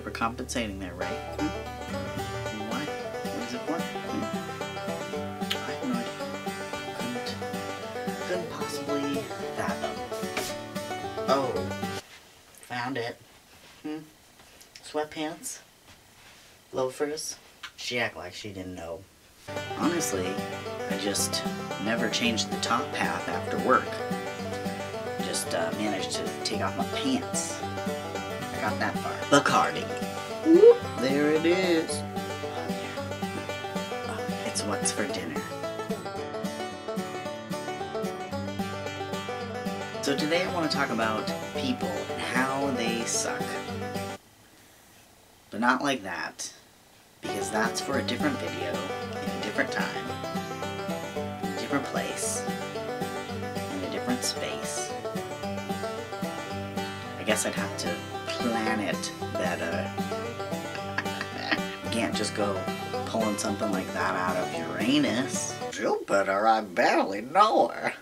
overcompensating there, right? Why? What is it for? I have no idea. Couldn't possibly fathom. Oh, found it. Sweatpants? Loafers? She acted like she didn't know. Honestly, I just never changed the top half after work. Just managed to take off my pants. I got that far. Bacardi. Whoop, there it is. Oh, yeah. Oh, it's what's for dinner. So today I want to talk about people and how they suck. But not like that, because that's for a different video, in a different time, in a different place, in a different space. I guess I'd have to plan it better. You can't just go pulling something like that out of Uranus. Jupiter, I barely know her.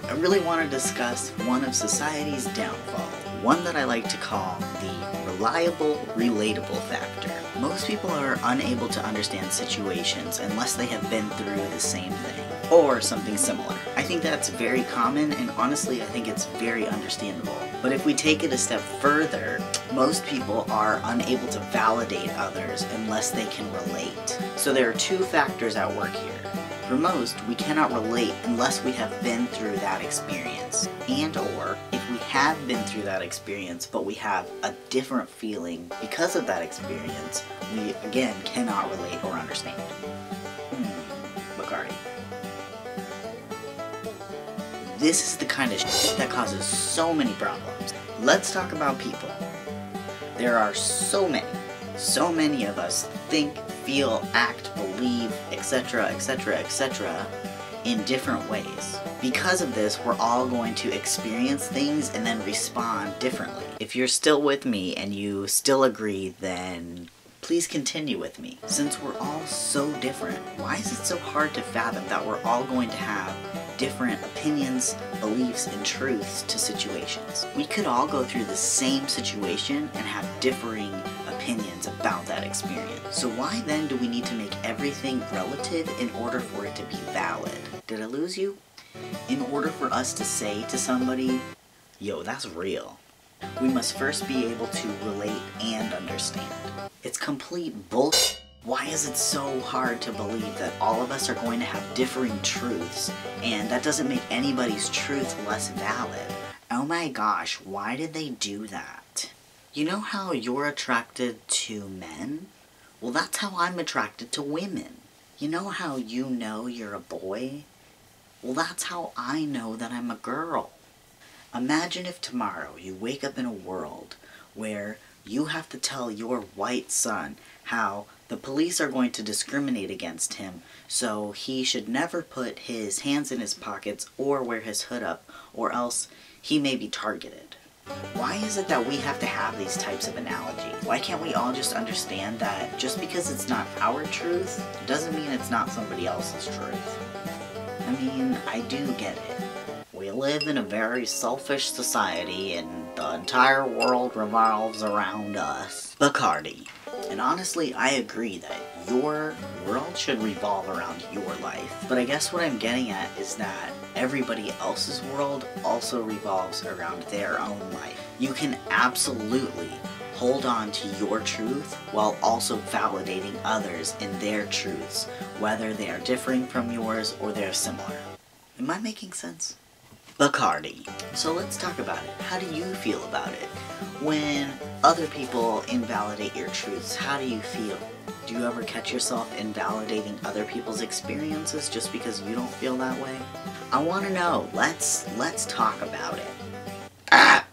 I really want to discuss one of society's downfall, one that I like to call the reliable, relatable factor. Most people are unable to understand situations unless they have been through the same thing, or something similar. I think that's very common, and honestly I think it's very understandable. But if we take it a step further, most people are unable to validate others unless they can relate. So there are two factors at work here. For most, we cannot relate unless we have been through that experience. And or, if we have been through that experience, but we have a different feeling because of that experience, we, again, cannot relate or understand. Bacardi. This is the kind of shit that causes so many problems. Let's talk about people. There are so many of us think, feel, act, believe, etc., etc., etc. in different ways. Because of this, we're all going to experience things and then respond differently. If you're still with me and you still agree, then please continue with me. Since we're all so different, why is it so hard to fathom that we're all going to have different opinions, beliefs, and truths to situations? We could all go through the same situation and have differing opinions about that experience. So why then do we need to make everything relative in order for it to be valid? Did I lose you? In order for us to say to somebody, yo, that's real, we must first be able to relate and understand. It's complete bullshit. Why is it so hard to believe that all of us are going to have differing truths, and that doesn't make anybody's truth less valid? Oh my gosh, why did they do that? You know how you're attracted to men? Well, that's how I'm attracted to women. You know how you know you're a boy? Well, that's how I know that I'm a girl. Imagine if tomorrow you wake up in a world where you have to tell your white son how the police are going to discriminate against him, so he should never put his hands in his pockets or wear his hood up, or else he may be targeted. Why is it that we have to have these types of analogies? Why can't we all just understand that just because it's not our truth, doesn't mean it's not somebody else's truth? I mean, I do get it. We live in a very selfish society and the entire world revolves around us. Bacardi. And honestly, I agree that your world should revolve around your life. But I guess what I'm getting at is that everybody else's world also revolves around their own life. You can absolutely hold on to your truth while also validating others in their truths, whether they are differing from yours or they're similar. Am I making sense? Bacardi. So let's talk about it. How do you feel about it? When other people invalidate your truths, how do you feel? Do you ever catch yourself invalidating other people's experiences just because you don't feel that way? I want to know. Let's talk about it.